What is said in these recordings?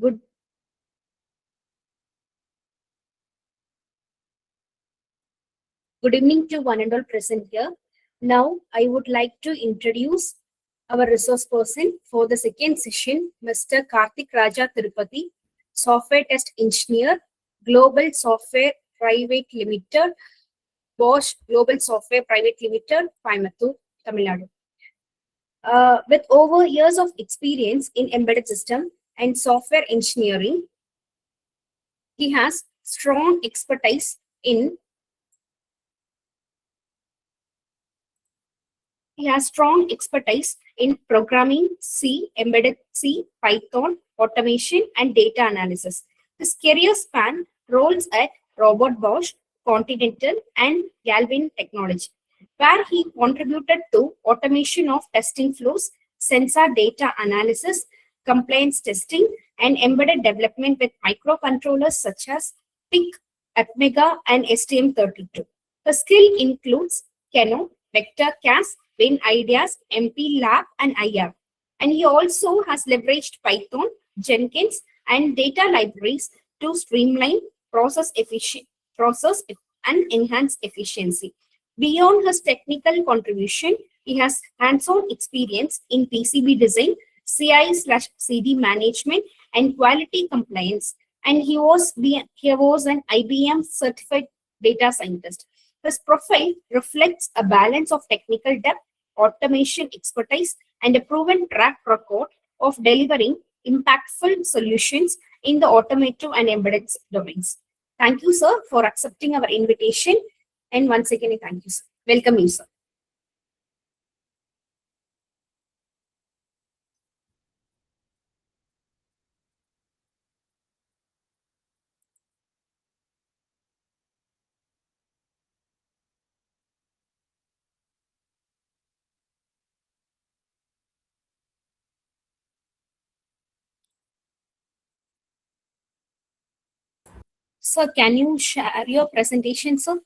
Good. Good evening to one and all present here. Now, I would like to introduce our resource person for the second session, Mr. Karthickraja Thiruppathi, Software Test Engineer, Global Software Private Limited, Bosch Global Software Private Limited, Coimbatore, Tamil Nadu. With over years of experience in embedded system and software engineering, he has strong expertise in programming C, embedded C, Python, automation, and data analysis. His career span roles at Robot Bosch, Continental, and Galvin Technology, where he contributed to automation of testing flows, sensor data analysis, compliance testing, and embedded development with microcontrollers such as PIC, Atmega, and STM32. The skill includes Keno, Vector CAS, Win Ideas, MP Lab, and IR. And he also has leveraged Python, Jenkins, and data libraries to streamline process and enhance efficiency. Beyond his technical contribution, he has hands-on experience in PCB design, CI/CD management, and quality compliance. And he was an IBM certified data scientist. His profile reflects a balance of technical depth, automation expertise, and a proven track record of delivering impactful solutions in the automotive and embedded domains. Thank you, sir, for accepting our invitation. And once again, thank you, sir. Welcome you, sir. Sir, can you share your presentation, sir?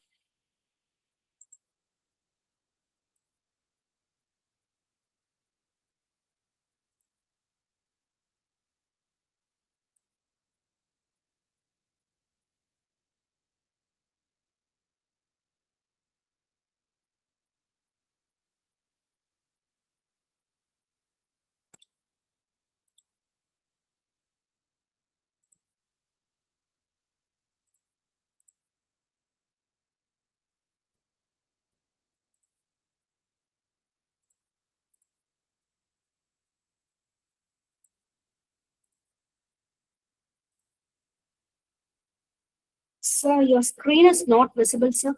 Sir, your screen is not visible, sir.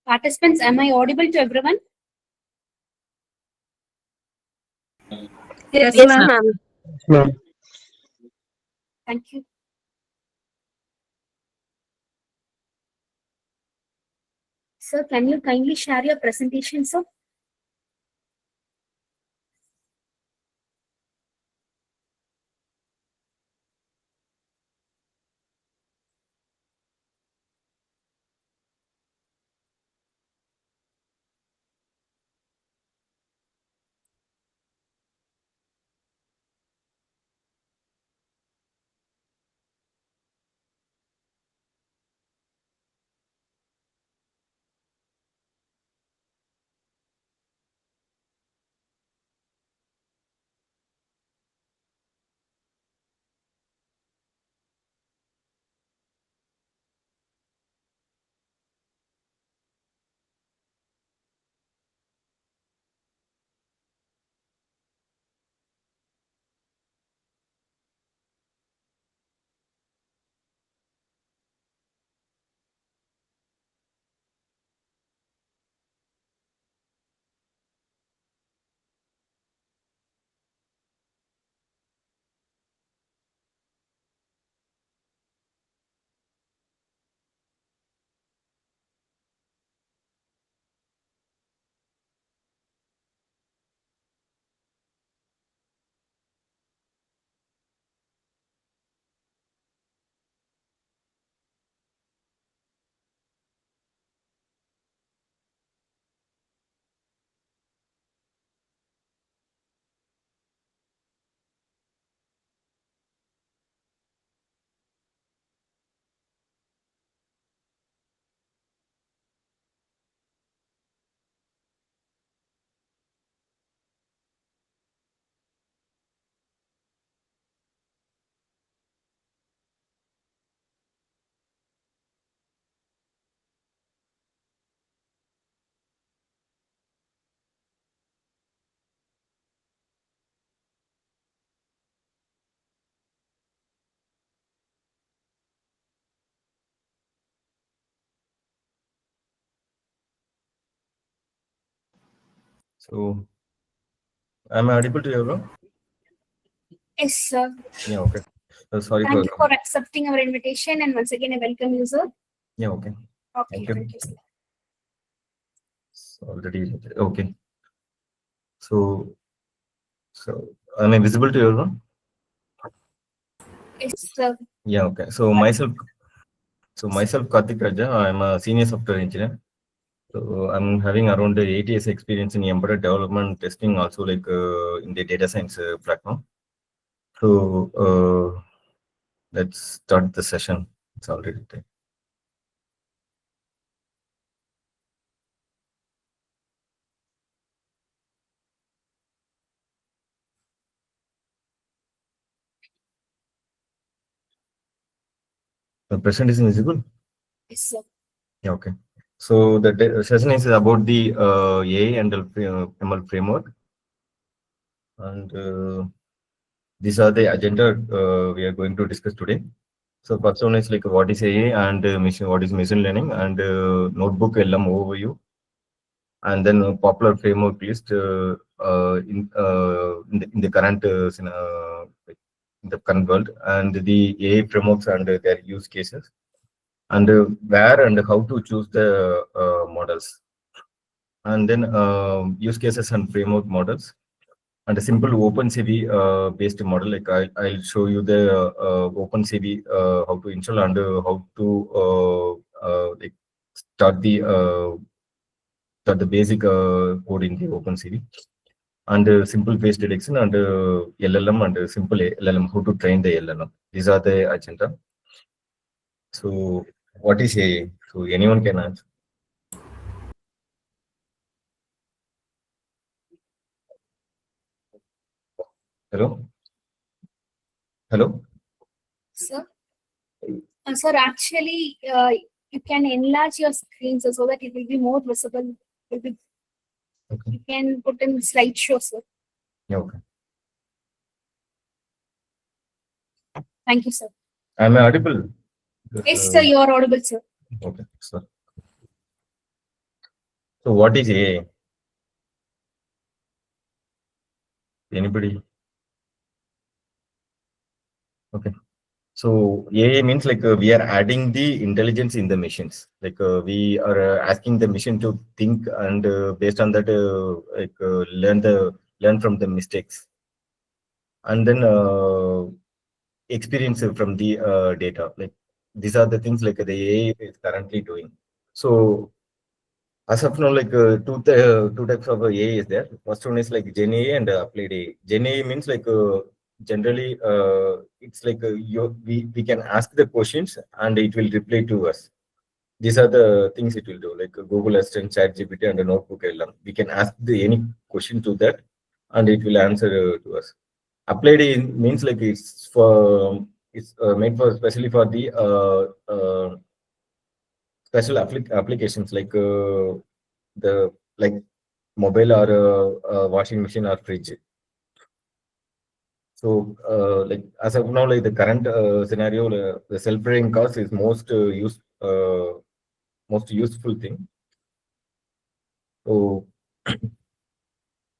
Participants, am I audible to everyone? Yes, ma'am. Thank you. Sir, can you kindly share your presentation, sir? So, am I audible to everyone? Yes, sir. Yeah, okay. Sorry Thank you for accepting our invitation, and once again, I welcome you, sir. Yeah, okay. Okay, Thank you. sir. Already okay. So am I visible to everyone? Yes, sir. Yeah, okay. So myself, Karthickraja, I'm a senior software engineer. So I'm having around 8 years experience in embedded development, testing, also like in the data science platform. So let's start the session. It's already time. The presentation is visible? Yes, sir. Yeah, okay. So the session is about the AI and ML framework, and these are the agenda we are going to discuss today. So first one is like what is AI and what is machine learning, and notebook LM overview, and then a popular framework list in the current in the current world, and the AI frameworks and their use cases, and where and how to choose the models, and then use cases and framework models, and a simple OpenCV based model. Like I'll show you the OpenCV how to install and how to like start the basic code in the OpenCV, and simple face detection, and LLM, and simple LLM, how to train the LLM. These are the agenda. So what is AI? So anyone can answer. Hello? Hello? Sir, sir, actually, you can enlarge your screen, sir, so that it will be more visible. Okay. You can put in slideshow, sir. Yeah, okay. Thank you, sir. Am I audible? Yes, sir, you are audible, sir. Okay, sir. So what is AI? Anybody? Okay. So AI means like we are adding the intelligence in the machines. Like we are asking the machine to think, and based on that, learn from the mistakes, and then experience from the data. Like these are the things like the AI is currently doing. So as of now, like two types of AI is there. First one is like Gen AI and applied AI. Gen AI means like generally it's like we can ask the questions and it will reply to us. These are the things it will do, like Google Assistant, ChatGPT, and a notebook LM. We can ask any question to that, and it will answer to us. Applied AI means like it's made for especially for the special applications, like the like mobile or washing machine or fridge. So like as of now, like the current scenario, the self-driving cars is most useful thing. So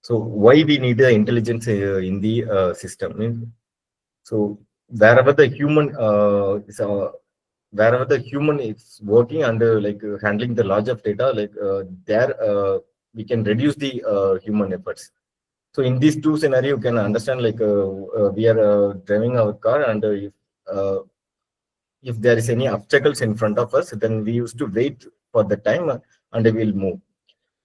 so why we need the intelligence in the system? So wherever the human wherever the human is working and handling the large of data, like there we can reduce the human efforts. So in these two scenarios, you can understand, like we are driving our car, and if there is any obstacles in front of us, then we used to wait for the time and we'll move.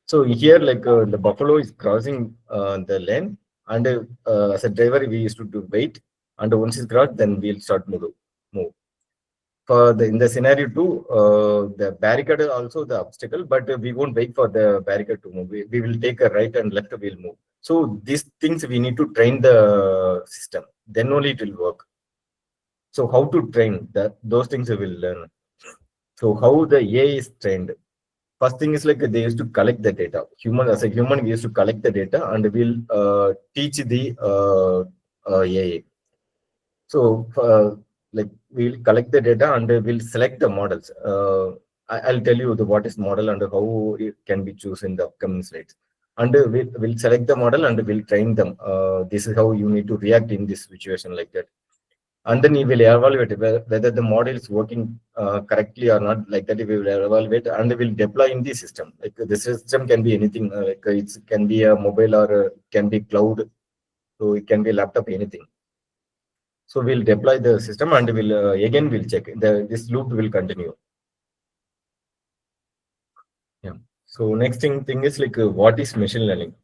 So here, like the buffalo is crossing the lane, and as a driver, we used to do wait, and once it's crossed, then we'll start move. For the in the scenario two, the barricade is also the obstacle, but we won't wait for the barricade to move. We will take a right and left, we'll move. So these things we need to train the system, then only it will work. So how to train that? Those things we will learn. So how the AI is trained? First thing is like they used to collect the data. As a human, we used to collect the data, and we'll teach the AI. So like we'll collect the data and we'll select the models. I'll tell you what is model and how it can be chosen in the upcoming slides. and we'll select the model and we'll train them. This is how you need to react in this situation, like that. And then you will evaluate whether the model is working correctly or not. Like that, we will evaluate and we will deploy in the system. Like the system can be anything. Like it can be a mobile or can be cloud. So it can be laptop, anything. So we'll deploy the system and we'll again we'll check. This loop will continue. Yeah. So next thing is like what is machine learning?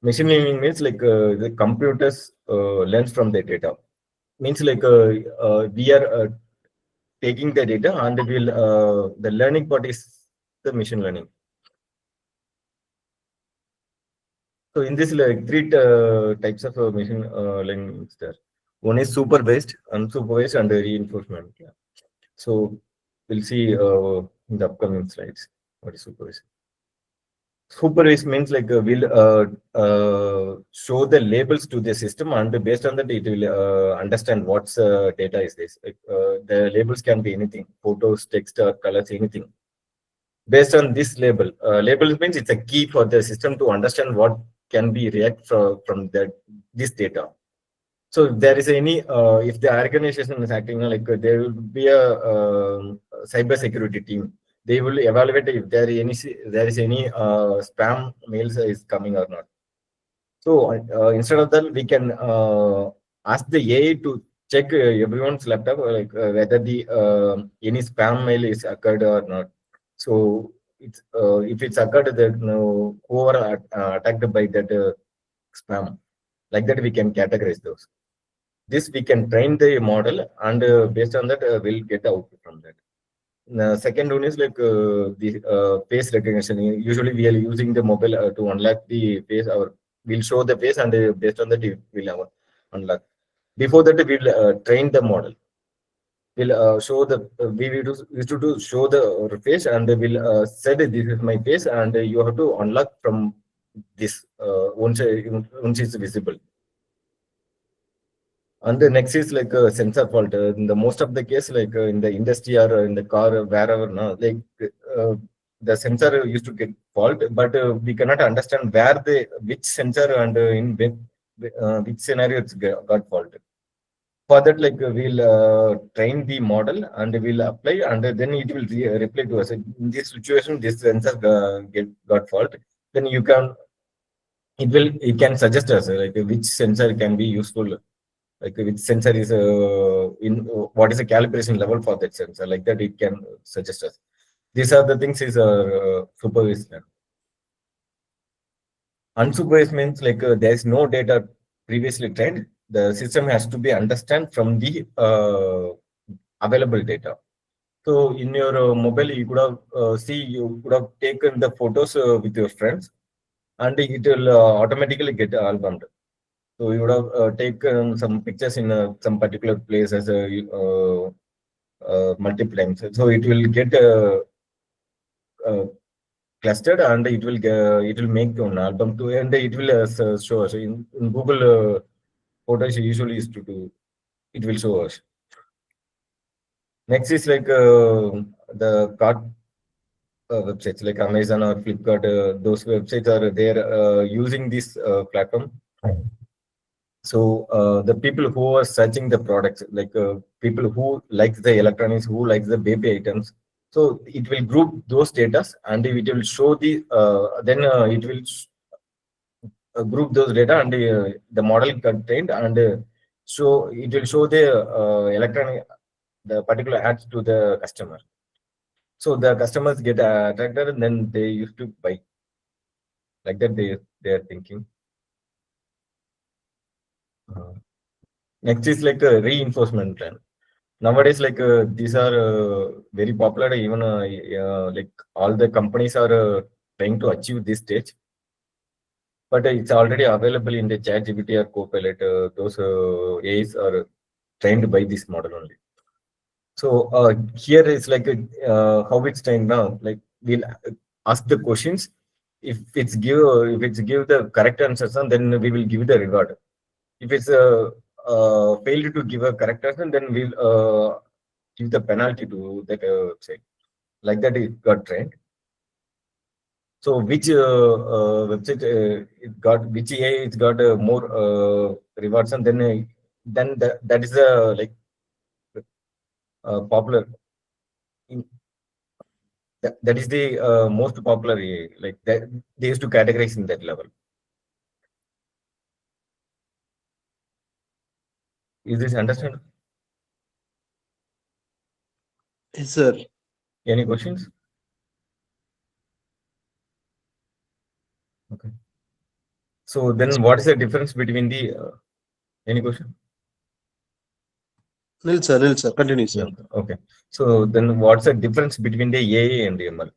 Machine learning means like the computers learns from the data. Means like we are taking the data and will the learning part is the machine learning. So in this, like three types of machine learning is there. One is supervised, unsupervised, and reinforcement. Yeah. So we'll see in the upcoming slides what is supervised. Supervised means like we'll show the labels to the system, and based on that it will understand what's data is this. Like, the labels can be anything: photos, text, or colors, anything. Based on this labels means it's a key for the system to understand what can be react from this data. So if there is any, if the organization is acting like there will be a cyber security team. They will evaluate if there is any spam mails is coming or not. So instead of that, we can ask the AI to check everyone's laptop, like whether the any spam mail is occurred or not. So it's if it's occurred, that whoever attacked by that spam, like that we can categorize those. This we can train the model, and based on that we'll get the output from that. The second one is like the face recognition. Usually we are using the mobile to unlock the face, or we'll show the face, and based on that it will unlock. Before that we'll train the model. We'll show the we will used to do show the face, and we'll say that this is my face, and you have to unlock from this once it's visible. And the next is like a sensor fault. In the most of the case, like in the industry or in the car, or wherever, no, like the sensor used to get fault, but we cannot understand where which sensor and in which scenario it's got fault. For that, like we'll train the model and we'll apply, and then it will reply to us. In this situation, this sensor got fault. Then it can suggest us like which sensor can be useful, like which sensor is in what is the calibration level for that sensor, like that it can suggest us. These are the things is supervised. Unsupervised means like there is no data previously trained. The system has to be understand from the available data. So in your mobile, you could have you could have taken the photos with your friends, and it will automatically get albumed. So you would have taken some pictures in some particular place as a multiple times. So it will get clustered, and it will make an album too, and it will show us in Google Photos. Usually used to do, it will show us. Next is like the cart websites like Amazon or Flipkart. Those websites are there using this platform. So the people who are searching the products, like people who like the electronics, who likes the baby items, so it will group those data, and it will show the then it will group those data, and the model contained, and so it will show the the particular ads to the customer. So the customers get attracted, and then they used to buy, like that they are thinking. Next is like a reinforcement plan. Nowadays, like these are very popular. Even like all the companies are trying to achieve this stage, but it's already available in the ChatGPT or Copilot. Those AIs are trained by this model only. So here is like how it's trained now. Like we'll ask the questions. If it's give the correct answers, then we will give the reward. If it's failed to give a correct answer, then we'll give the penalty to that website. Like that, it got trained. So which website it got, which AI it's got more rewards, and then that is like popular. That is the most popular AI. Like that, they used to categorize in that level. Is this understand? Yes, sir. Any questions? Okay. So then, what is the difference between the any question? Nil, sir. Continue, sir. Yeah. Okay. So then, what's the difference between the AI and the ML?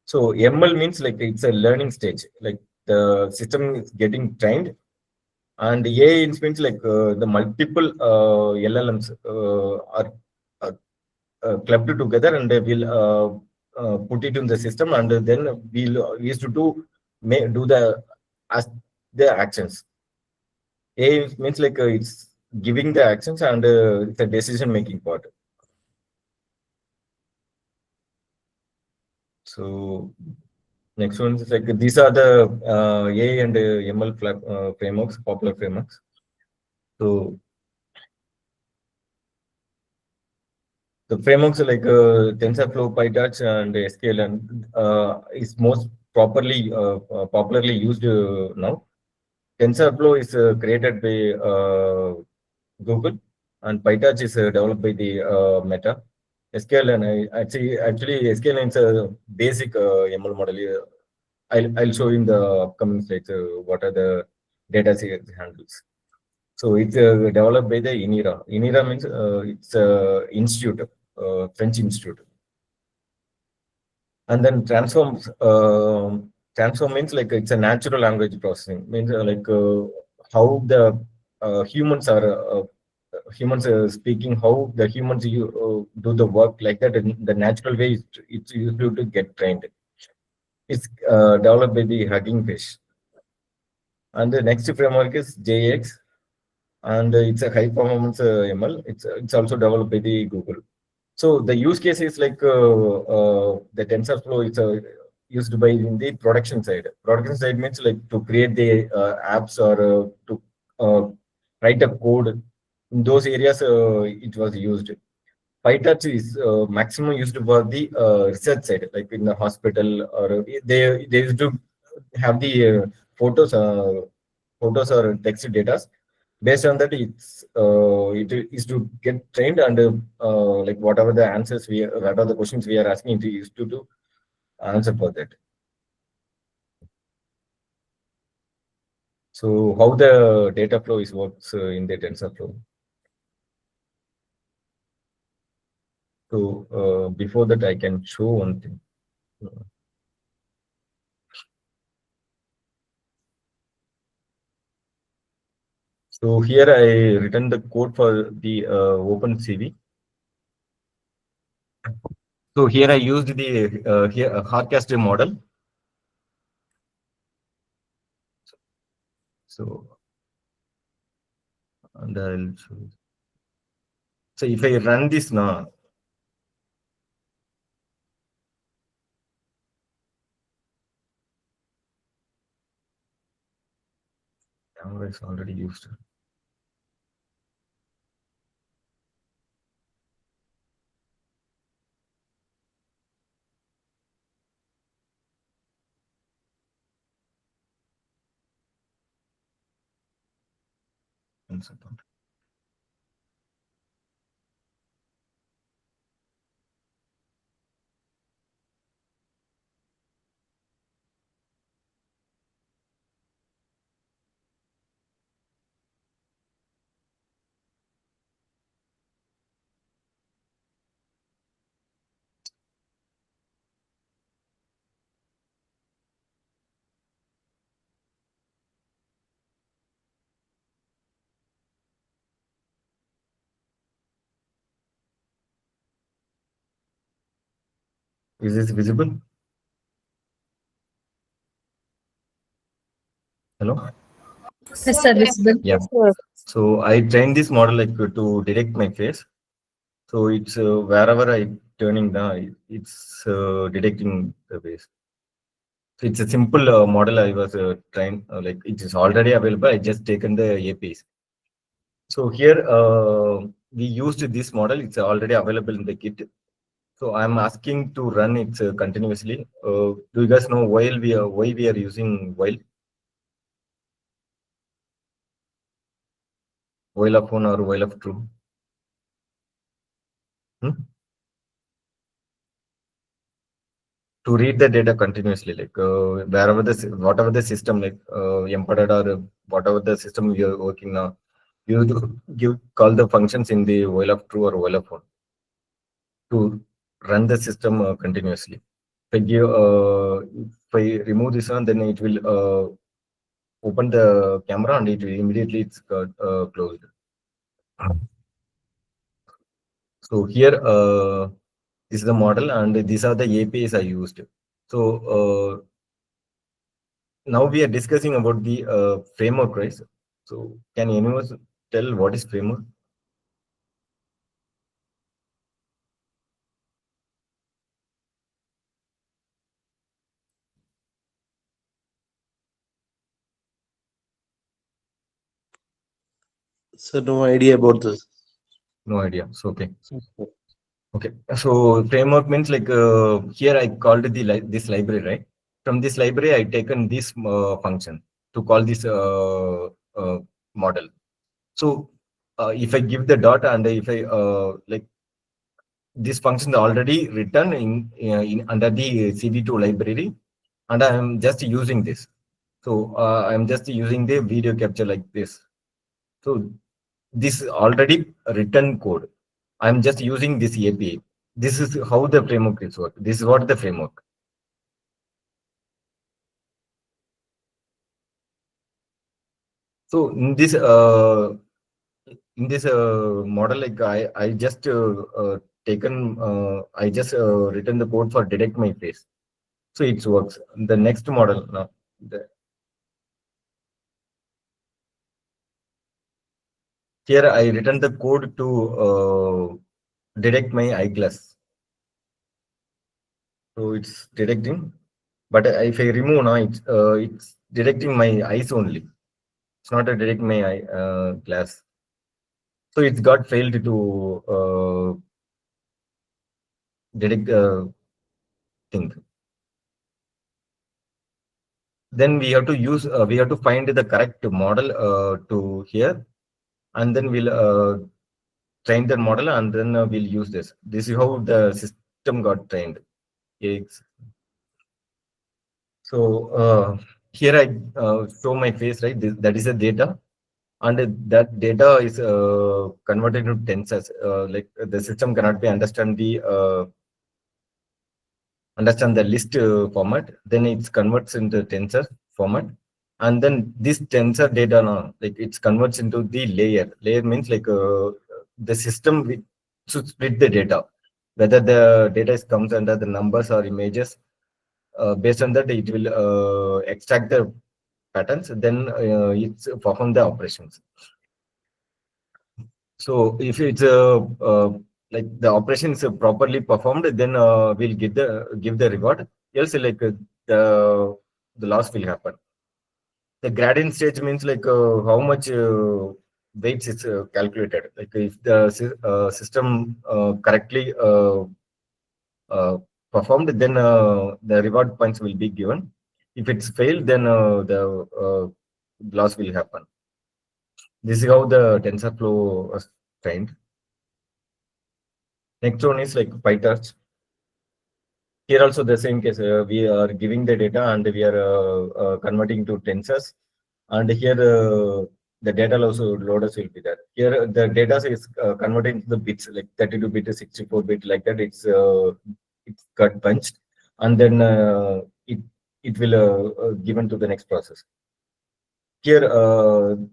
So ML means like it's a learning stage. Like the system is getting trained, and AI means like the multiple LLMs are clubbed together, and they will put it in the system, and then we'll used to do the as the actions. A means like it's giving the actions, and it's a decision making part. So next one is like these are the AI and ML frameworks, popular frameworks. So the frameworks like TensorFlow, PyTorch, and SKLearn is most popularly used now. TensorFlow is created by Google, and PyTorch is developed by the Meta. SKLearn, actually SKLearn is a basic ML model. I'll show you in the upcoming slides what are the data it handles. So it's developed by the INIRA. INIRA means it's institute, French institute. And then transform means like it's a natural language processing. Means like how the humans speaking, how the humans do the work like that in the natural way. It's used to get trained. It's developed by the Hugging Face. And the next framework is JX, and it's a high performance ML. It's also developed by the Google. So the use case is like the TensorFlow is used by in the production side. Production side means like to create the apps or to write a code. In those areas, it was used. PyTorch is maximum used for the research side, like in the hospital, or they used to have the photos or text data. Based on that, it is to get trained, and like whatever the answers whatever the questions we are asking, it is to do answer for that. So how the data flow is works in the TensorFlow. So before that, I can show one thing. So here I written the code for the OpenCV. So here I used the hardcasted model. So and I'll show you. So if I run this now, camera is already used. One second. Is this visible? Hello? Yes, sir, visible. Yeah. So I trained this model like to detect my face. So it's wherever I turning down, it's detecting the face. So it's a simple model I was trying, like it is already available. I just taken the APIs. So here we used this model. It's already available in the kit. So I'm asking to run it continuously. Do you guys know why we are using while of one or while of true? To read the data continuously, like wherever whatever the system, like embedded or whatever the system we are working now, you call the functions in the while of true or while of one to run the system continuously. If I remove this one, then it will open the camera and it will immediately it's closed. So here this is the model and these are the APIs I used. So now we are discussing about the framework, right? So can anyone tell what is framework? Sir, no idea about this. No idea. So okay. Okay. So framework means like here I called this library, right? From this library, I taken this function to call this model. So if I give the dot and if I like this function already written in under the CD2 library, and I am just using this. So I'm just using the video capture like this. So this is already written code. I'm just using this API. This is how the framework is work. This is what the framework. So in this model, like I just taken I just written the code for detect my face. So it works. The next model now. Here I written the code to detect my eyeglass. So it's detecting, but if I remove now, it's detecting my eyes only. It's not a detect my glass. So it's got failed to detect thing. Then we have to use we have to find the correct model to here, and then we'll train the model, and then we'll use this. This is how the system got trained. So here I show my face, right? That is the data, and that data is converted into tensors. Like the system cannot be understand the list format. Then it converts into tensor format, and then this tensor data now, like it converts into the layer. Layer means like the system should split the data, whether the data comes under the numbers or images. Based on that, it will extract the patterns, then it's perform the operations. So if it's like the operation is properly performed, then we'll give the reward. Else, like the loss will happen. The gradient stage means like how much weights is calculated. Like if the system correctly performed, then the reward points will be given. If it's failed, then the loss will happen. This is how the TensorFlow was trained. Next one is like PyTorch. Here also the same case. We are giving the data and we are converting to tensors. And here the data also loaders will be there. Here the data is converting to the bits, like 32-bit to 64-bit, like that. It's got punched, and then it will given to the next process. Here also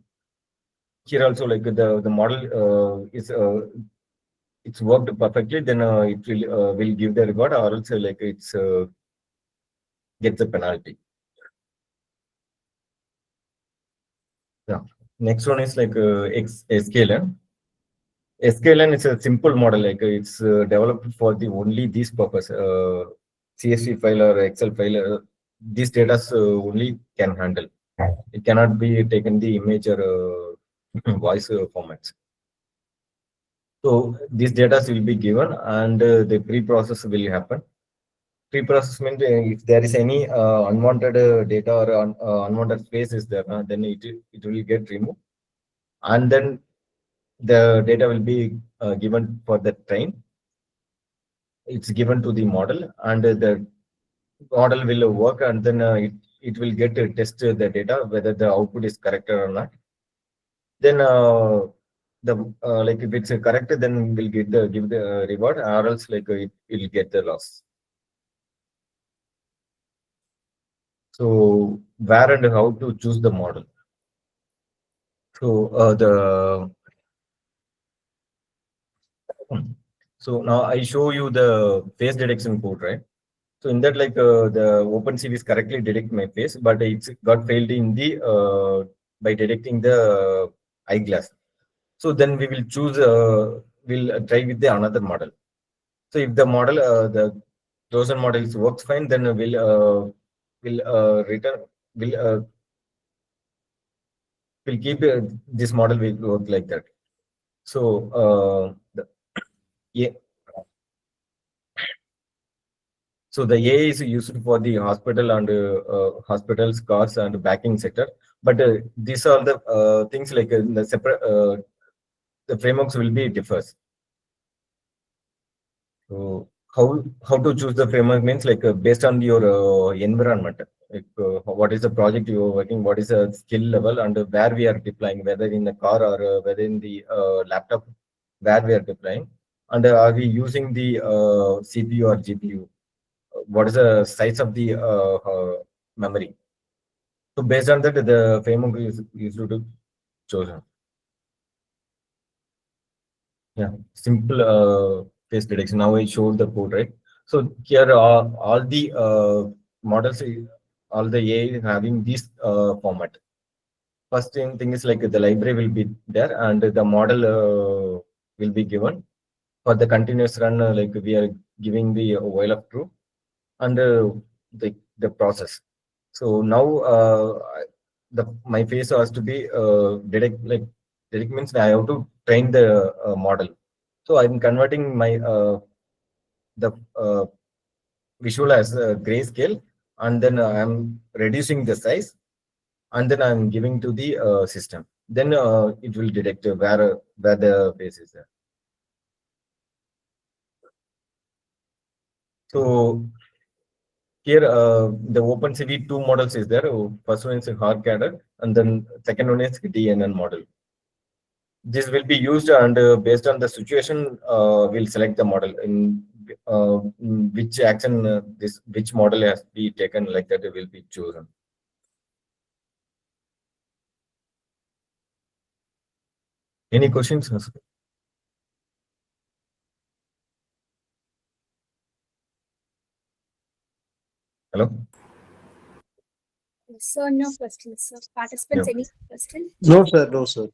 like the model is it's worked perfectly, then it will give the reward, or else like it's get the penalty. Yeah. Next one is like Scikit-learn. Scikit-learn is a simple model, like it's developed for the only this purpose. CSV file or Excel file. these data only can handle. It cannot be taken the image or voice formats. So these data will be given and the pre-process will happen. Pre-process means if there is any unwanted data or unwanted space is there, then it will get removed, and then the data will be given for the train. It's given to the model, and the model will work, and then it will get to test the data whether the output is correct or not. Then the like if it's correct, then we'll get the give the reward, or else like it will get the loss. So where and how to choose the model. So so now I show you the face detection code, right? So in that, like the OpenCV is correctly detect my face, but it's got failed in the by detecting the eyeglass. So then we will choose, we'll try with the another model. So if the model, the chosen model works fine, then we'll return, we'll keep this model will work like that. So yeah. So the AI is used for the hospital and hospitals, cars, and banking sector. But these are the things like the separate. The frameworks will be differs. So how to choose the framework means like based on your environment. Like what is the project you are working, what is the skill level, and where we are deploying, whether in the car or whether in the laptop, where we are deploying, and are we using the CPU or GPU? What is the size of the memory? So based on that, the framework is used to chosen. Yeah, simple face detection. Now I showed the code, right? So here all the models, all the AI is having this format. First thing is like the library will be there and the model will be given. For the continuous run, like we are giving the while of true and the process. So now the my face has to be detect means I have to train the model. So I'm converting my the visual as a grayscale, and then I'm reducing the size, and then I'm giving to the system. Then it will detect where the face is there. So here the OpenCV two models is there. First one is a hard cadre, and then second one is DNN model. This will be used and based on the situation, we'll select the model in which action this which model has to be taken, like that it will be chosen. Any questions? Hello? So no questions, sir. Participants, Yeah. any question? No, sir. No, sir.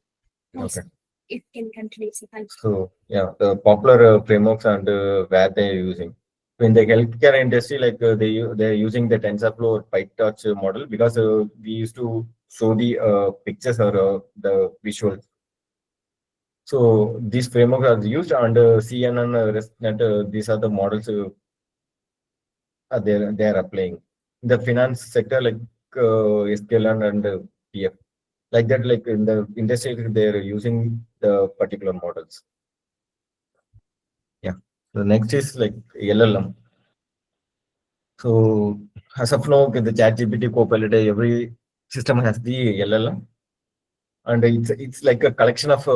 No, Okay. sir. You can continue, sir. Thank you. So yeah, the popular frameworks and where they're using. So in the healthcare industry, like they're using the TensorFlow or PyTorch model because we used to show the pictures or the visuals. So these frameworks are used, and CNN, ResNet, these are the models they're applying. The finance sector, like SQL and PF, like that, like in the industry, they're using the particular models. Yeah. The next is like LLM. So as of now, the ChatGPT, Copilot, every system has the LLM, and it's like a collection of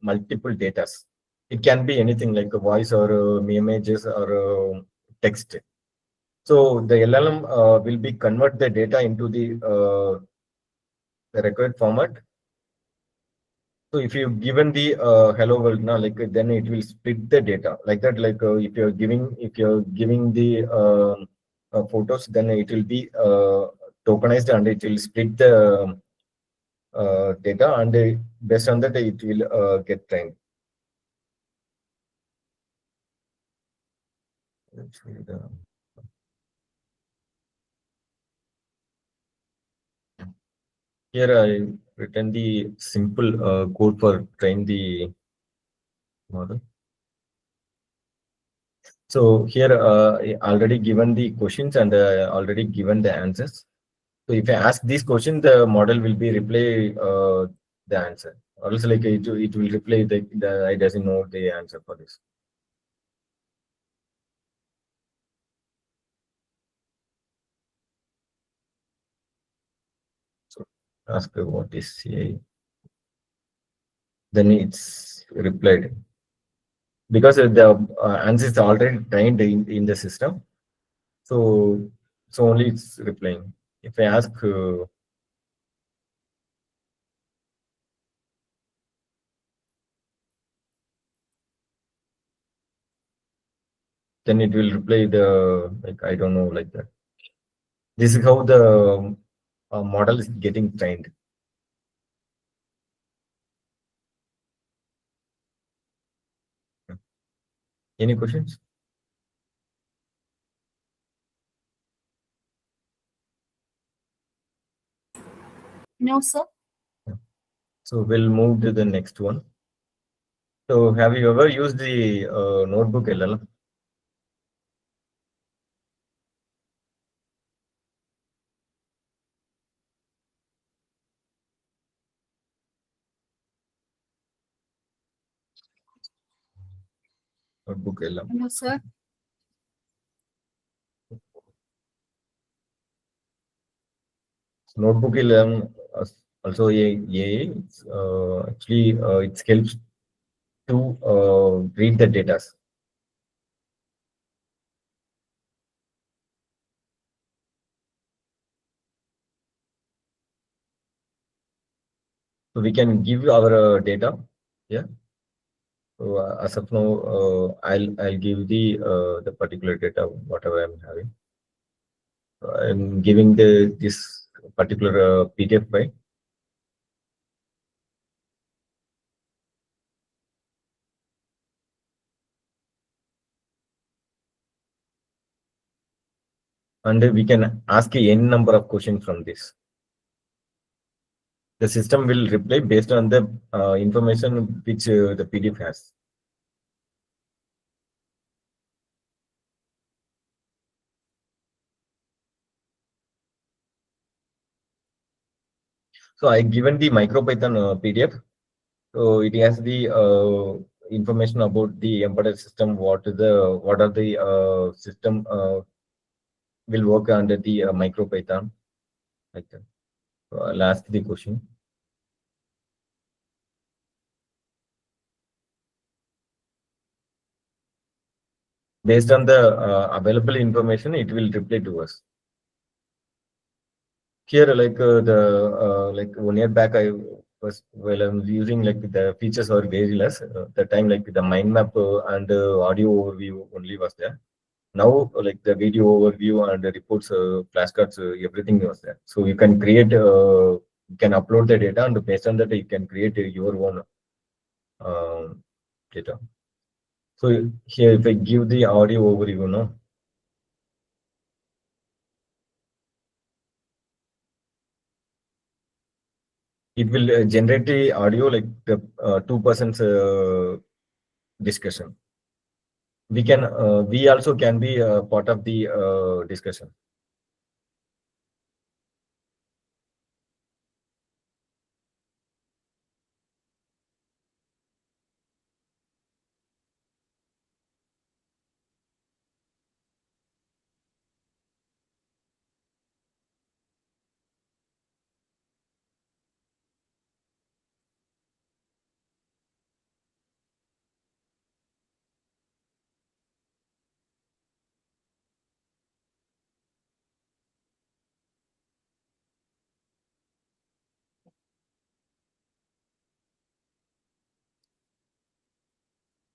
multiple datas. It can be anything like a voice or images or text. So the LLM will be convert the data into the required format. So if you given the hello world now, like then it will split the data like that. Like if you're giving the photos, then it will be tokenized and it will split the data, and based on that it will get trained. Here I written the simple code for train the model. So here I already given the questions and already given the answers. So if I ask this question, the model will be reply the answer. Or else like it will reply the I doesn't know the answer for this. So ask what is CA. Then it's replied because the answer is already trained in the system. So only it's replying. If I ask then it will reply the like I don't know like that. This is how the model is getting trained. Any questions? No, sir. So we'll move to the next one. So have you ever used the notebook LLM? Notebook LLM. No, sir. Notebook LLM also AI. Actually, it helps to read the data. So we can give our data. Yeah. So as of now, I'll give the particular data whatever I'm having. I'm giving this particular PDF file. And we can ask n number of questions from this. The system will reply based on the information which the PDF has. So I given the MicroPython PDF. So it has the information about the embedded system. What are the system will work under the MicroPython like that. So I'll ask the question. Based on the available information, it will reply to us. Here, like like 1 year back, I was I'm using like the features are very less. The time like the mind map and audio overview only was there. Now like the video overview and the reports, flashcards, everything was there. So you can create, you can upload the data, and based on that you can create your own data. So here, if I give the audio overview, no. It will generate the audio like the 2% discussion. We also can be part of the discussion.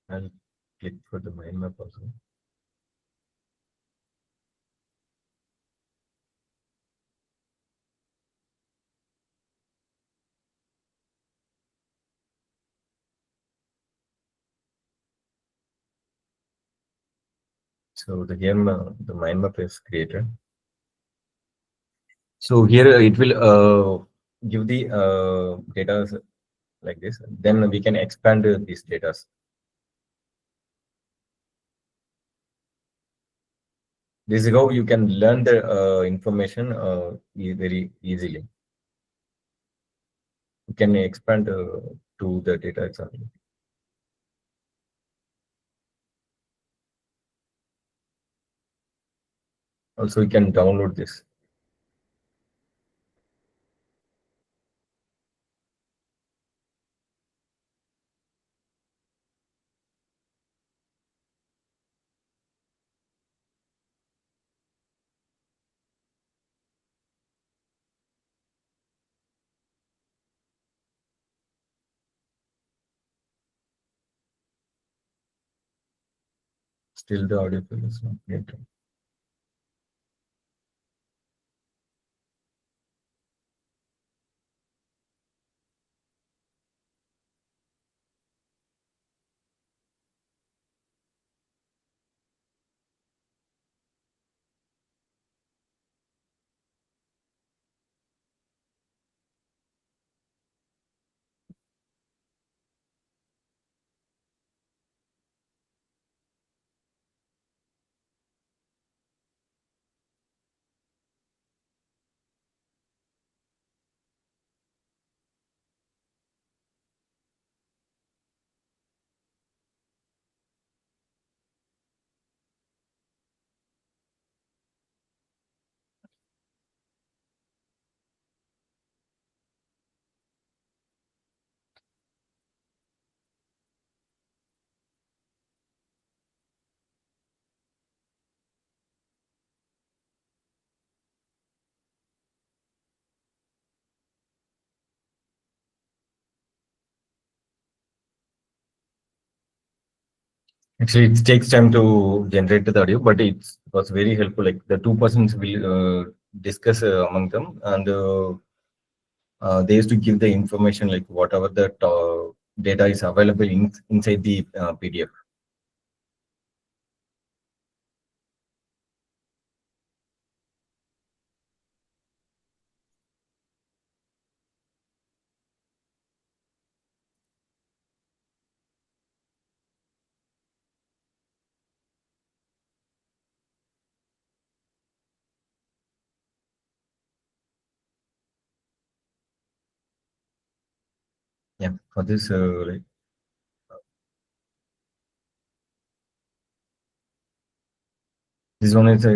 I'll click for the mind map also. So the mind map is created. So here it will give the data like this, then we can expand these data. This is how you can learn the information very easily. You can expand to the data example. Also, you can download this. Still, the audio file is not created. Actually, it takes time to generate the audio, but it was very helpful. Like the two persons will discuss among them, and they used to give the information like whatever the data is available inside the PDF. Yeah, for this, like this one is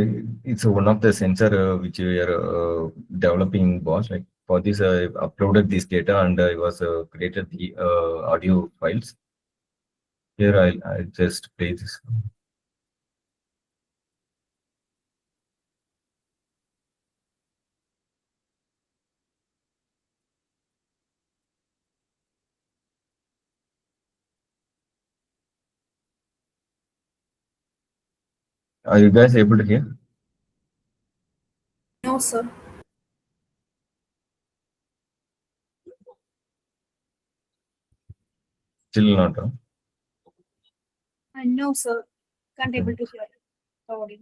it's one of the sensor which we are developing in Bosch. Like for this, I uploaded this data and I was created the audio files. Here I just play this. Are you guys able to hear? No, sir. Still not. No, sir. Can't Okay. able to hear the audio.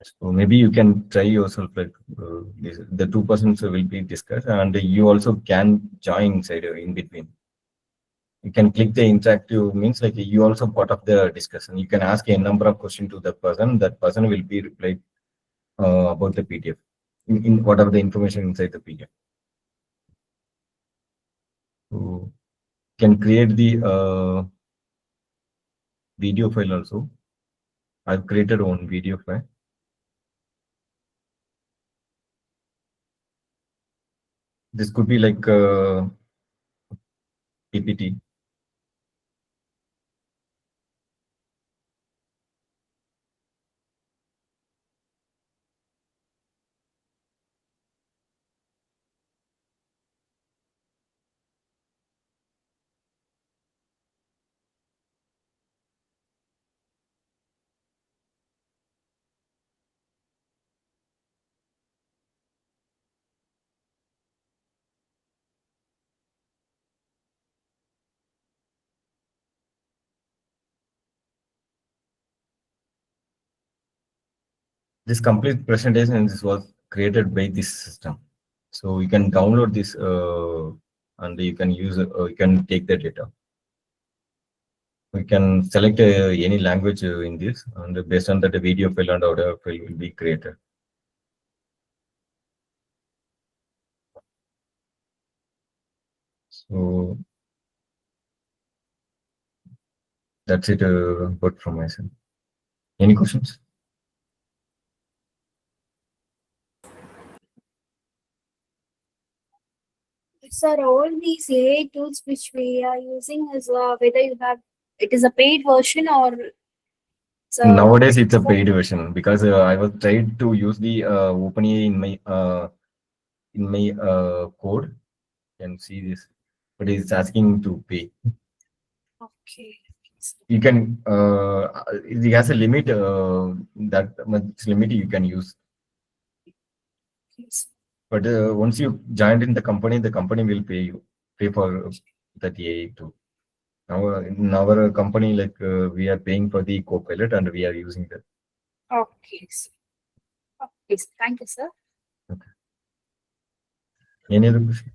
So maybe you can try yourself. Like the two persons will be discussed, and you also can join inside in between. You can click the interactive means like you also part of the discussion. You can ask a number of questions to that person. That person will be replied about the PDF in whatever the information inside the PDF. So can create the video file also. I've created one video file. This could be like PPT. This complete presentation this was created by this system. So you can download this and you can use you can take the data. We can select any language in this, and based on that, the video file and audio file will be created. So that's it about from my side. Any questions? Sir, all these AI tools which we are using is whether you have it is a paid version or it's a Nowadays, it's a paid version because I was tried to use the OpenAI in my code. You can see this, but it's asking to pay. okay. You can it has a limit that much limit you can use. Yes. But once you joined in the company will pay for that AI too. Now in our company, like we are paying for the Copilot and we are using that. Okay. Okay. Thank you, sir. Okay. Any other question?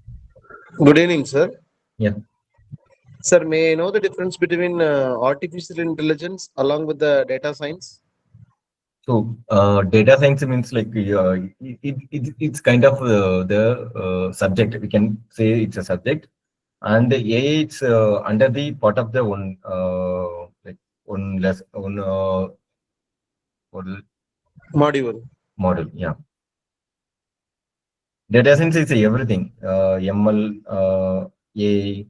Good evening, sir. Yeah. Sir, may I know the difference between artificial intelligence along with the data science? So data science means like it's kind of the subject. We can say it's a subject, and the AI it's under the part of the one like one less one Module. model. Yeah. Data science is everything. ML, AI,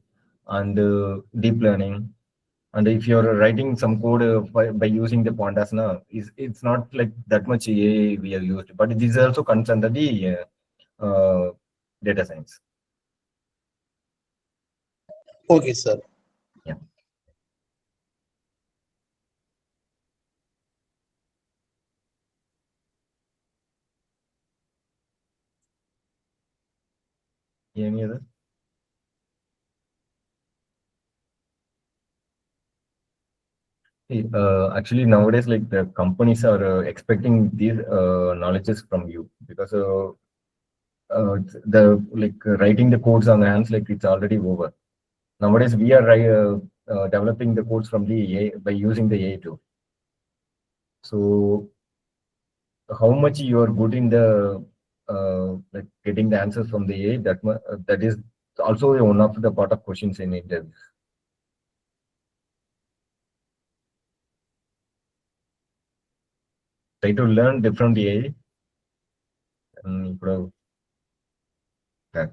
and deep learning. And if you're writing some code by using the pandas, now it's not like that much AI we have used, but it is also comes under the data science. Okay, sir. Yeah. Any other? Actually, nowadays, like the companies are expecting these knowledges from you because the like writing the codes on the hands, like it's already over. Nowadays, we are developing the codes from the AI by using the AI tool. So, how much you are good in the like getting the answers from the AI, that is also one of the part of questions in interview. Try to learn different AI and improve that.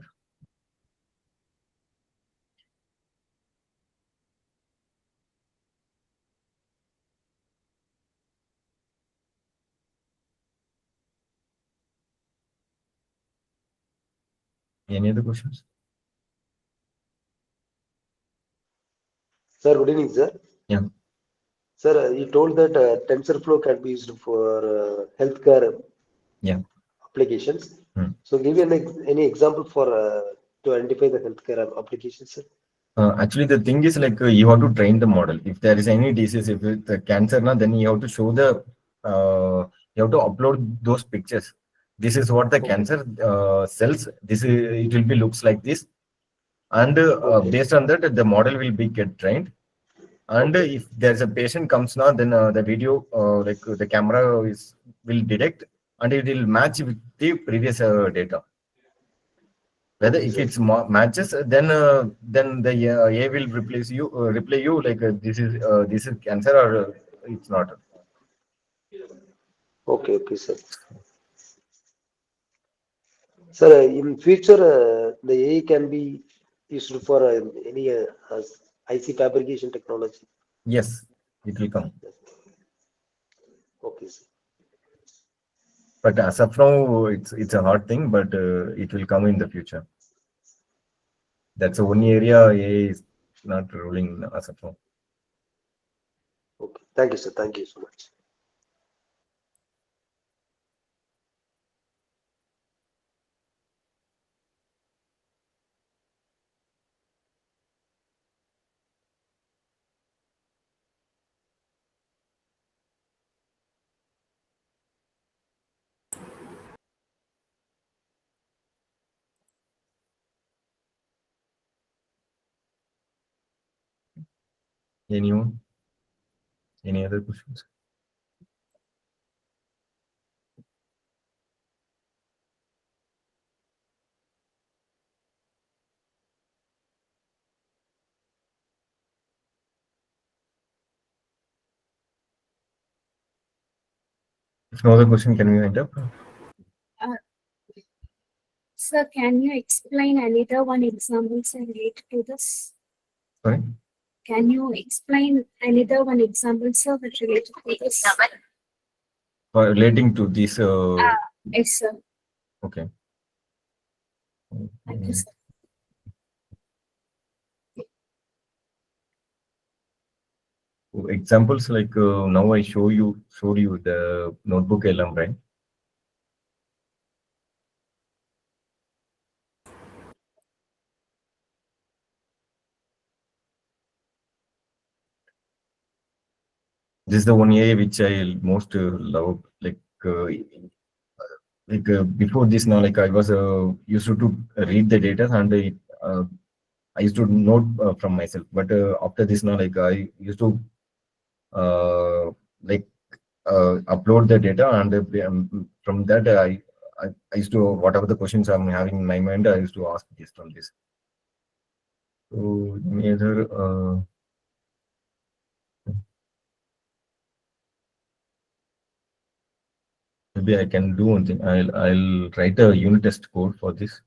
Any other questions? Sir, good evening, sir. Yeah. Sir, you told that TensorFlow can be used for healthcare applications. So, give you any example for to identify the healthcare applications, sir. Actually, the thing is like you have to train the model. If there is any disease, if it's a cancer, now then you have to show the you have to upload those pictures. This is what the cancer cells. This is it will be looks like this, and based on that, the model will be get trained. And if there's a patient comes now, then the video like the camera will detect and it will match with the previous data. Whether if it's matches, then the AI will reply you like this is cancer or it's not. Okay, sir. Sir, in future, the AI can be used for any IC fabrication technology. Yes, it will come. Okay, sir. But as of now, it's a hard thing, but it will come in the future. That's the only area AI is not ruling as of now. Okay, thank you, sir. Thank you so much. Anyone? Any other questions? If no other question, can we wind up? Sir, can you explain another one examples related to this? Sorry? Can you explain another one example, sir, which related to this? Relating to this. Yes, sir. Okay. Thank you, sir. Examples like now I showed you the notebook LM, right? This is the one AI which I most love. Before this, now like I was used to read the data and I used to note from myself. But after this, now like I used to uh, like upload the data, and from that I used to, whatever the questions I'm having in my mind, I used to ask this from this. So any other maybe I can do one thing. I'll write a unit test code for this.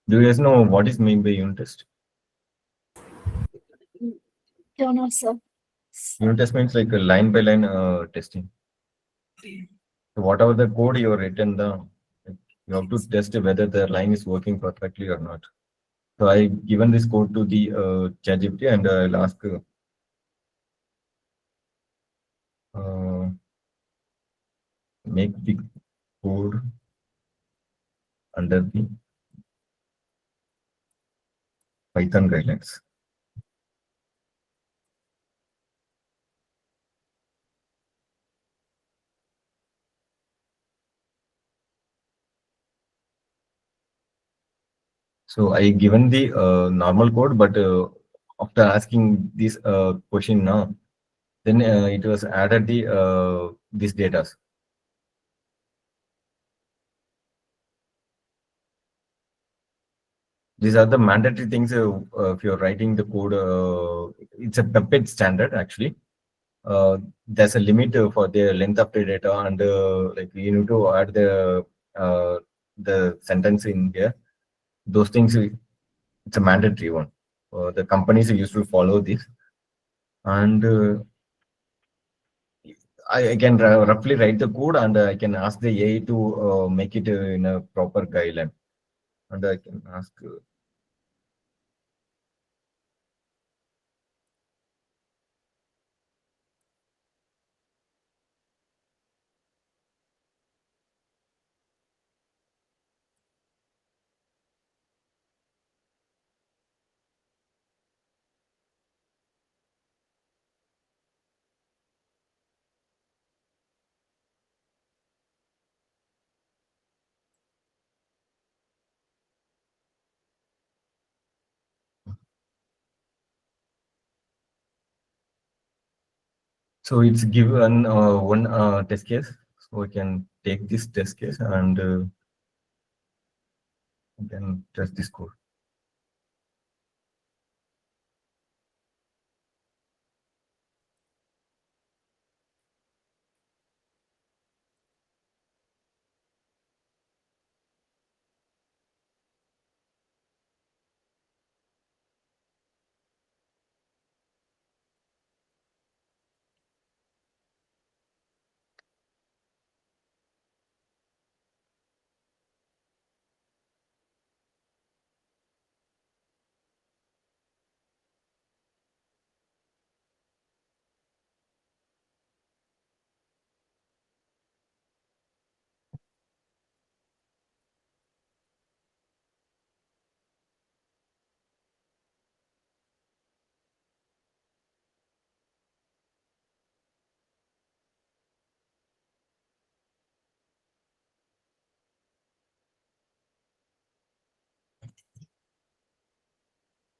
Do you guys know what is meant by unit test? Don't know, sir. Unit test means like a line by line testing. So whatever the code you have written down, you have to test whether the line is working perfectly or not. So I given this code to the ChatGPT, and I'll ask make the code under the Python guidelines. So I given the normal code, but after asking this question now, then it was added the this data. These are the mandatory things if you're writing the code. It's a Puppet standard actually. There's a limit for the length of the data, and like you need to add the sentence in here. Those things, it's a mandatory one. The companies used to follow this, and I can roughly write the code, and I can ask the AI to make it in a proper guideline, and I can ask. So it's given one test case. So I can take this test case and then test this code.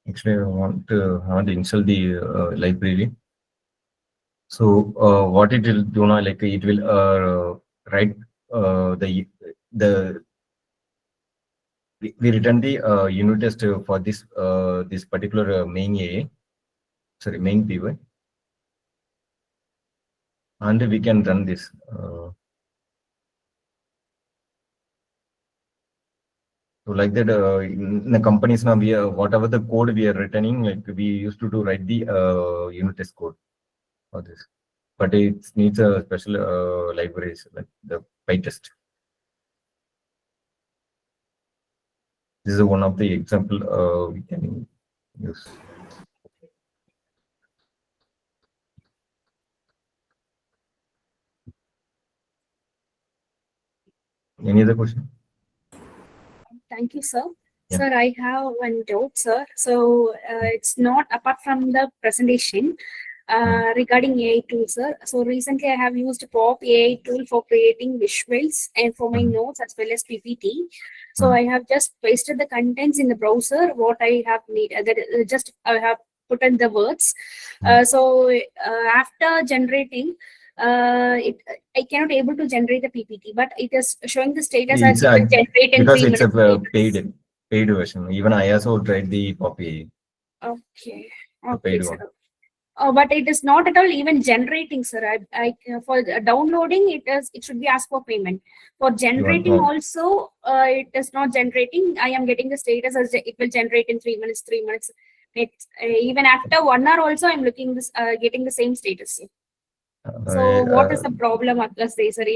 Actually, I want to install the library. So what it will do now, like it will write the we return the unit test for this particular main AA, sorry, main PY, and we can run this. So like that, in the companies now, we whatever the code we are returning, like we used to do write the unit test code for this, but it needs a special libraries like the PyTest. This is one of the example we can use. Any other question? Thank you, sir. Yeah. Sir, I have one doubt, sir. So it's not apart from the presentation regarding AI tool, sir. So recently I have used Pop AI tool for creating visuals and for my notes as well as PPT. So I have just pasted the contents in the browser, what I have need. Just I have put in the words. So after generating, I cannot able to generate the PPT, but it is showing the status as it will generate in because 3 it's minutes. a paid version. Even I also tried the Poppy. Okay. The paid Okay, one. sir. But it is not at all even generating, sir. For downloading, it should be asked for payment. For generating also, it is not generating. I am getting the status as it will generate in 3 minutes. 3 minutes. It's even after 1 hour also, I'm looking this getting the same status. So what is the problem at last day, sir?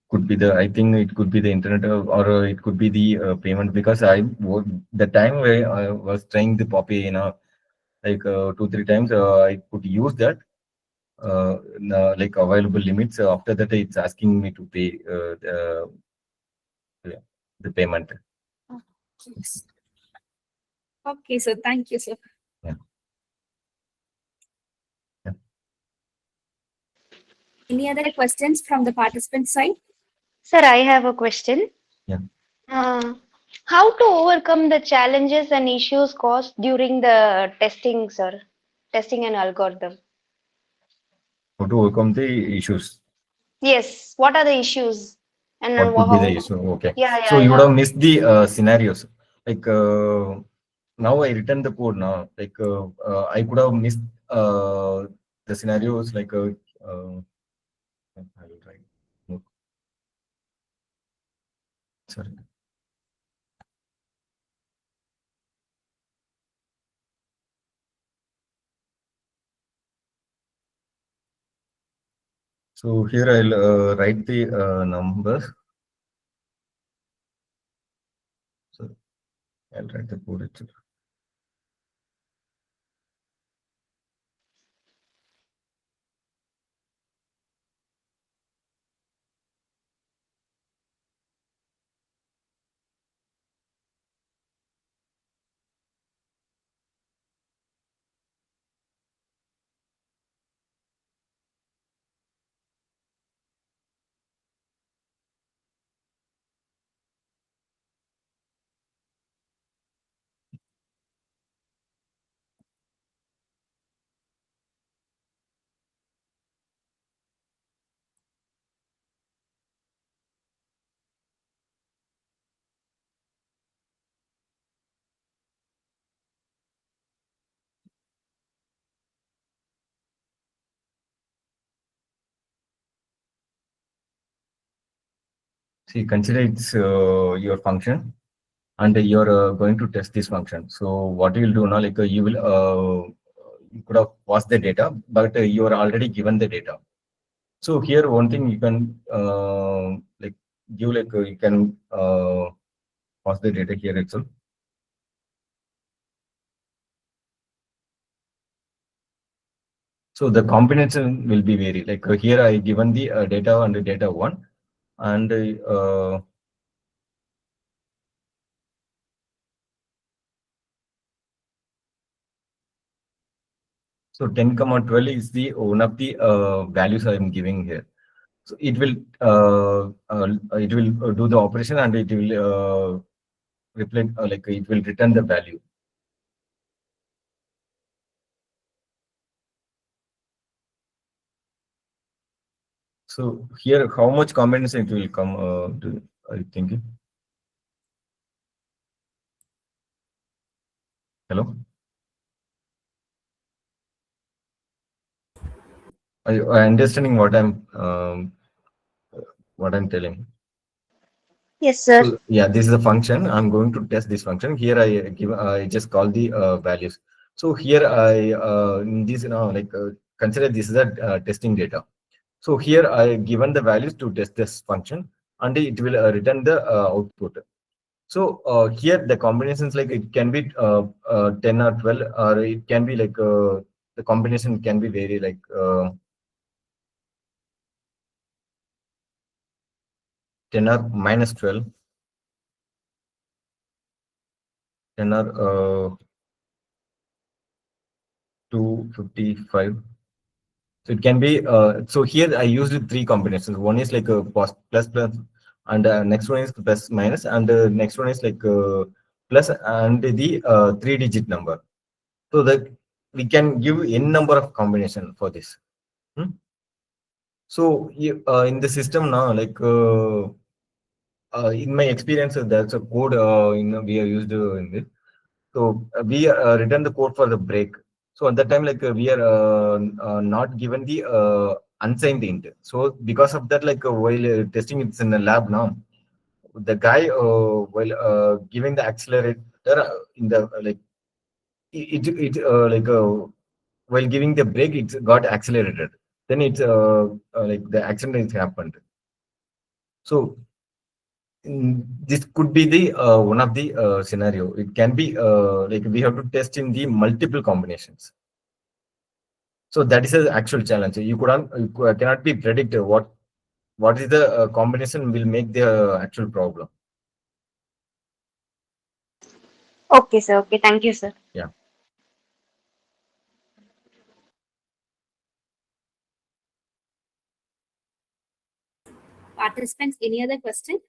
Could be I think it could be the internet or it could be the payment, because the time where I was trying the Poppy, like 2-3 times, I could use that like available limits. After that, it's asking me to pay the payment. Yes. Okay, sir. Thank you, sir. Yeah. Any other questions from the participant side? Sir, I have a question. Yeah. How to overcome the challenges and issues caused during the testing, sir? Testing an algorithm. How to overcome the issues? Yes. What are the issues? And What could be the issue? Okay. Yeah, So you would have missed the scenarios. Like now I written the code now. Like I could have missed the scenarios. Like I will try. Sorry. So here I'll write the numbers. So I'll write the code itself. See, consider it's your function, and you're going to test this function. So what you will do now, like you could have passed the data, but you are already given the data. So here one thing you can like give, like you can pass the data here itself. So the combination will be vary. Like here I given the data and the data 1, and so 10,12 is the one of the values I am giving here. So it will do the operation, and it will reflect like it will return the value. So here, how much combination it will come? Are you thinking? Hello. Are you understanding what I'm telling? Yes, sir. So yeah, this is a function. I'm going to test this function. Here I just call the values. So here in this consider this is a testing data. So here I given the values to test this function, and it will return the output. So here the combinations, like it can be 10 or 12, or it can be like the combination can be very like 10 or minus 12, 10 or 255. So it can be so here I used three combinations. One is like a plus plus, and next one is plus minus, and next one is like plus and the three-digit number. So that we can give n number of combination for this. Hmm? So in the system now, like in my experience, there's a code we are used in this. So we written the code for the break. So at that time, like we are not given the unsigned int. So because of that, like while testing it's in the lab now, the guy while giving the accelerator in the like while giving the brake, it got accelerated. Then it's like the accident has happened. So this could be the one of the scenario. It can be like we have to test in the multiple combinations. So that is the actual challenge. Cannot be predicted what is the combination will make the actual problem. Okay, sir. Okay, thank you, sir. Yeah. Participants, any other question?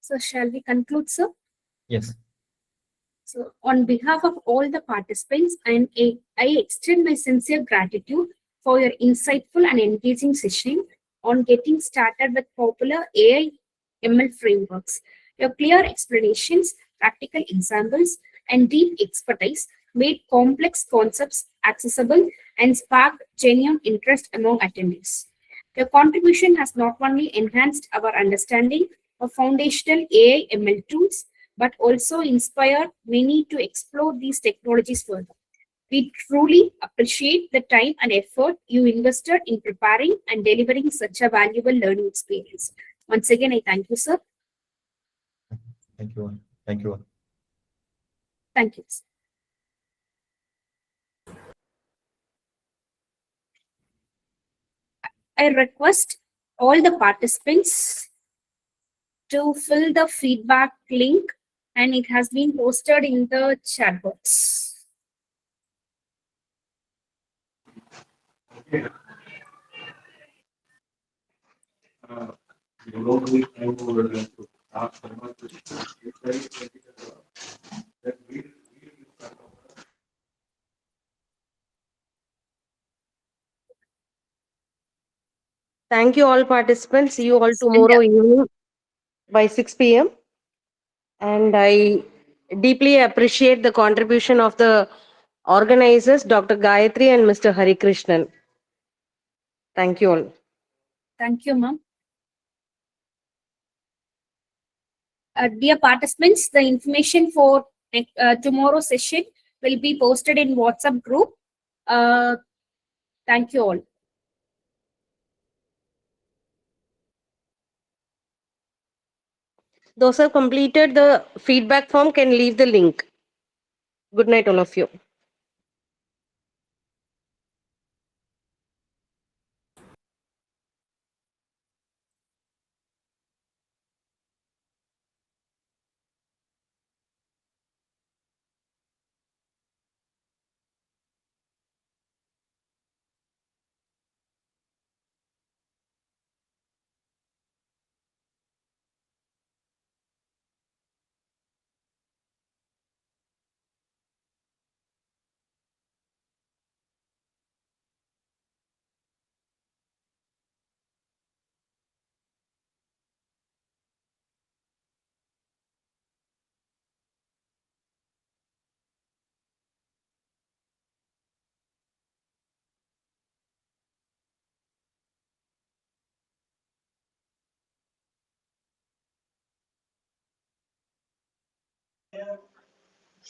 So shall we conclude, sir? Yes. So on behalf of all the participants, I extend my sincere gratitude for your insightful and engaging session on getting started with popular AI ML frameworks. Your clear explanations, practical examples, and deep expertise made complex concepts accessible and sparked genuine interest among attendees. Your contribution has not only enhanced our understanding of foundational AI ML tools, but also inspired many to explore these technologies further. We truly appreciate the time and effort you invested in preparing and delivering such a valuable learning experience. Once again, I thank you, sir. Thank you. Thank you. Thank you. I request all the participants to fill the feedback link, and it has been posted in the chat box. Thank you all participants. See you all tomorrow evening by 6 p.m. And I deeply appreciate the contribution of the organizers, Dr. Gayatri and Mr. Hari Krishnan. Thank you all. Thank you, ma'am. Dear participants, the information for tomorrow's session will be posted in WhatsApp group. Thank you all. Those who have completed the feedback form can leave the link. Good night, all of you.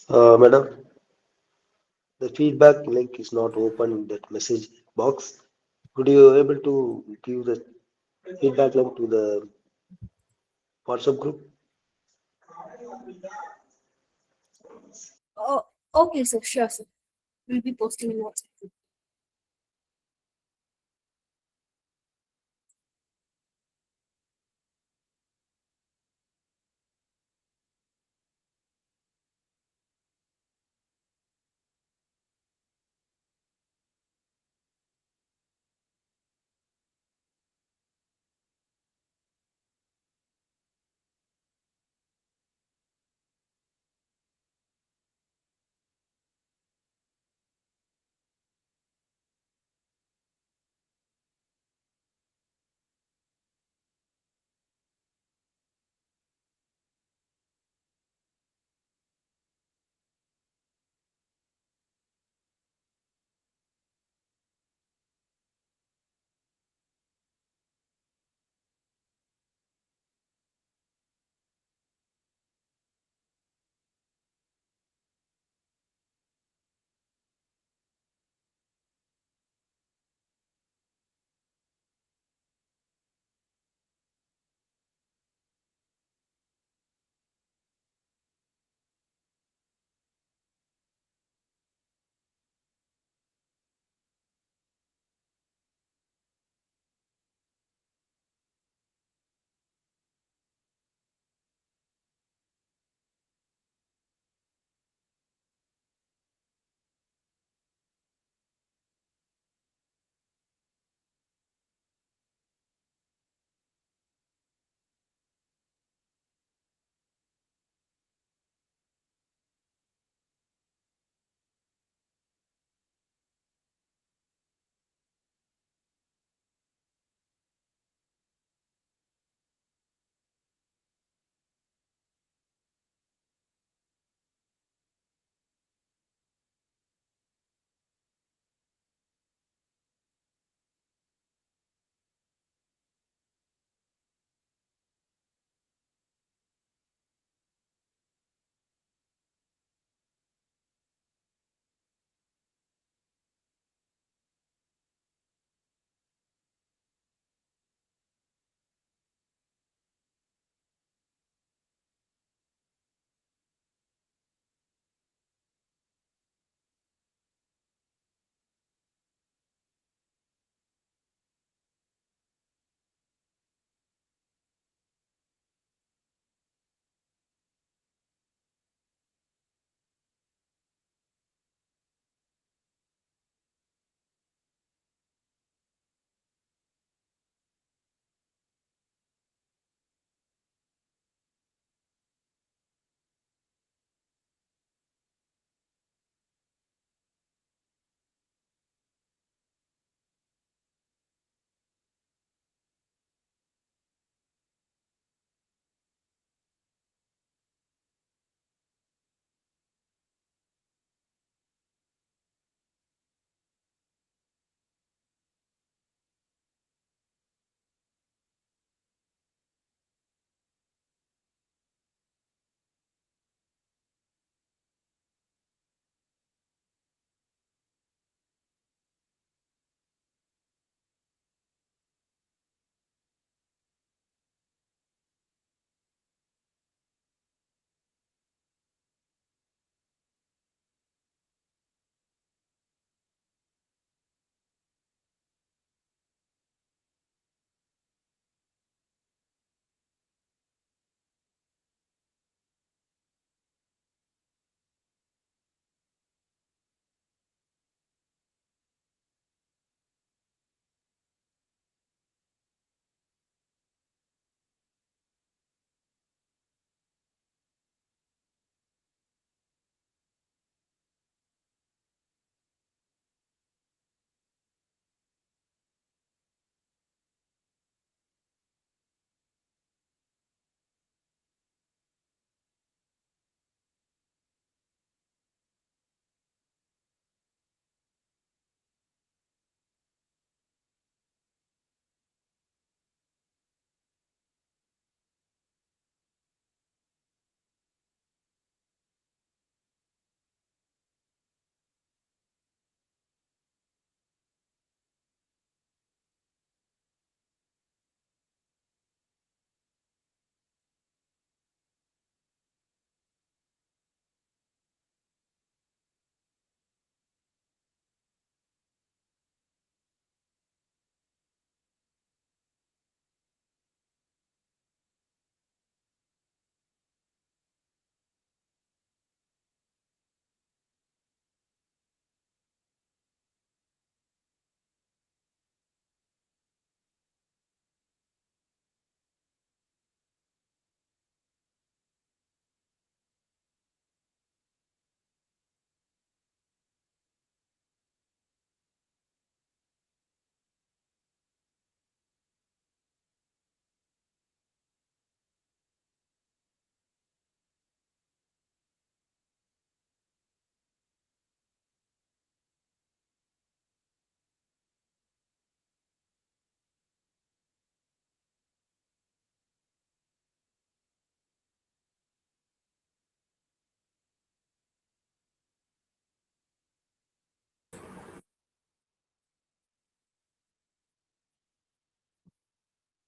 Madam, the feedback link is not open in that message box. Could you able to give the feedback link to the WhatsApp group? Oh, okay, sir. Sure, sir. We'll be posting in WhatsApp.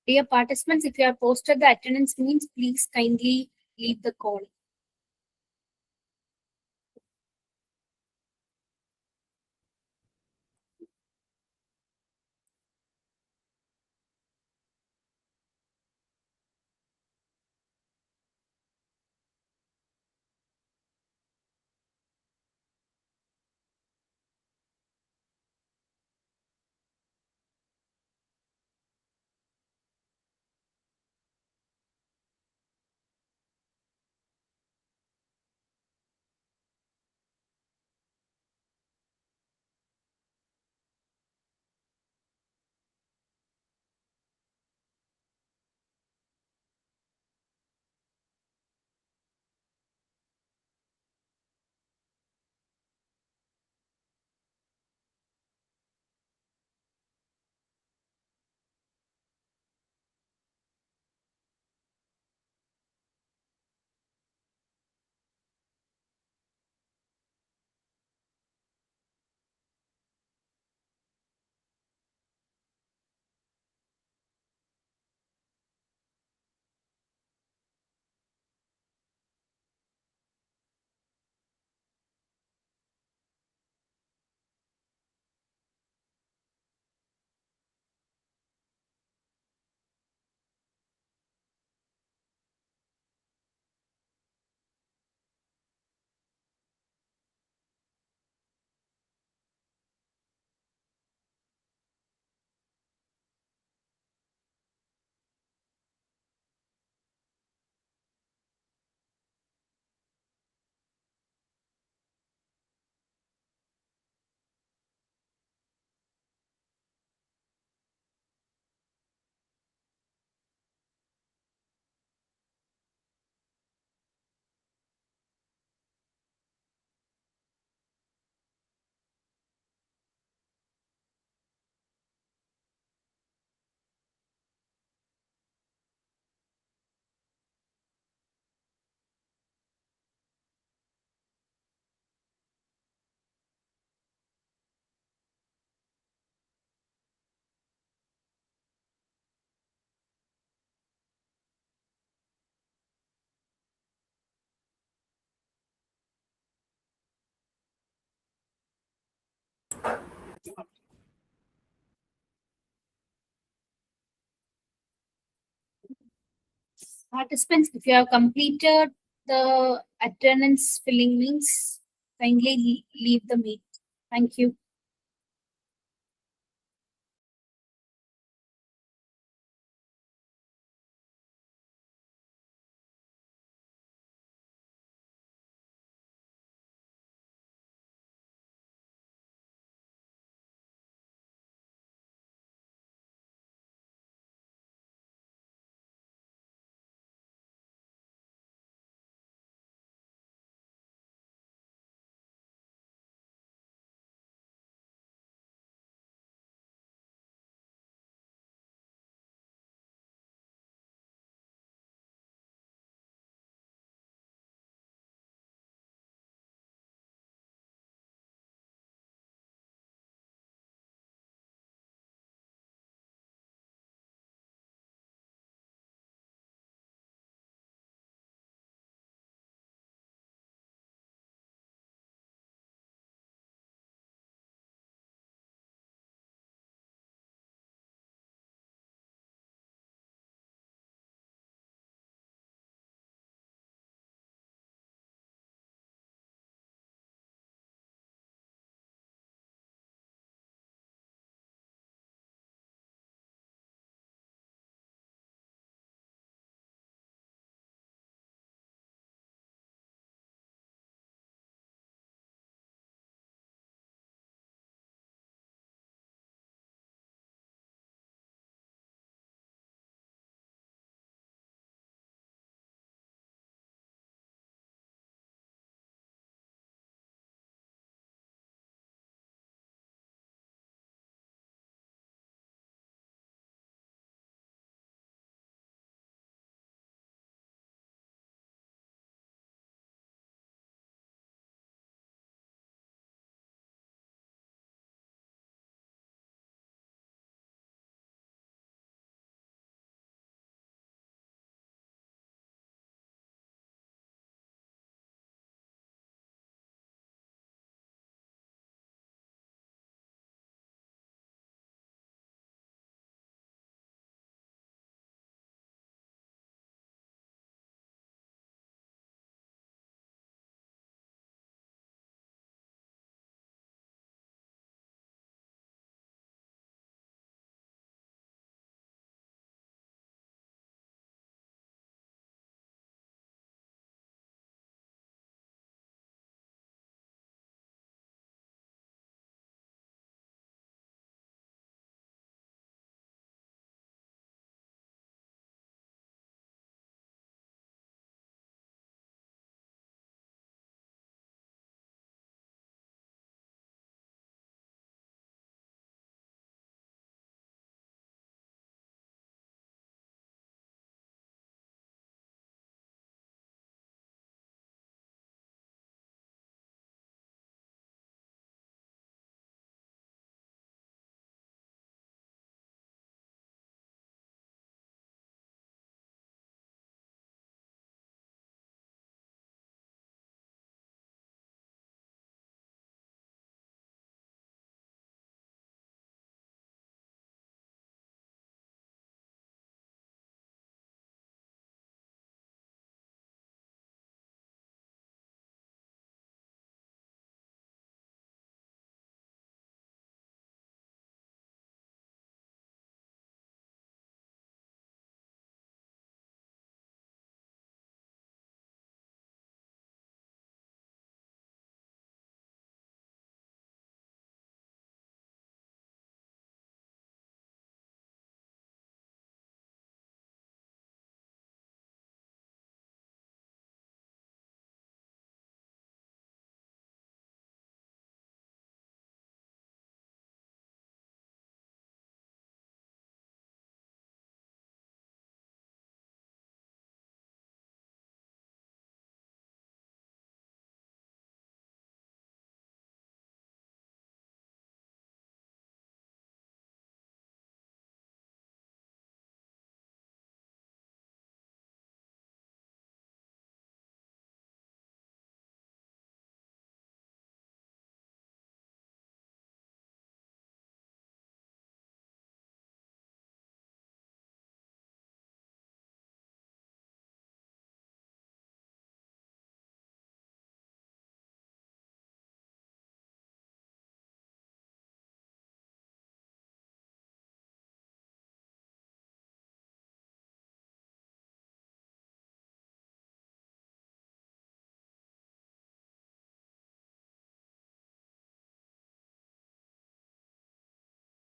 Dear participants, if you have posted the attendance means, please kindly leave the call. Participants, if you have completed the attendance filling means, kindly leave the meet. Thank you.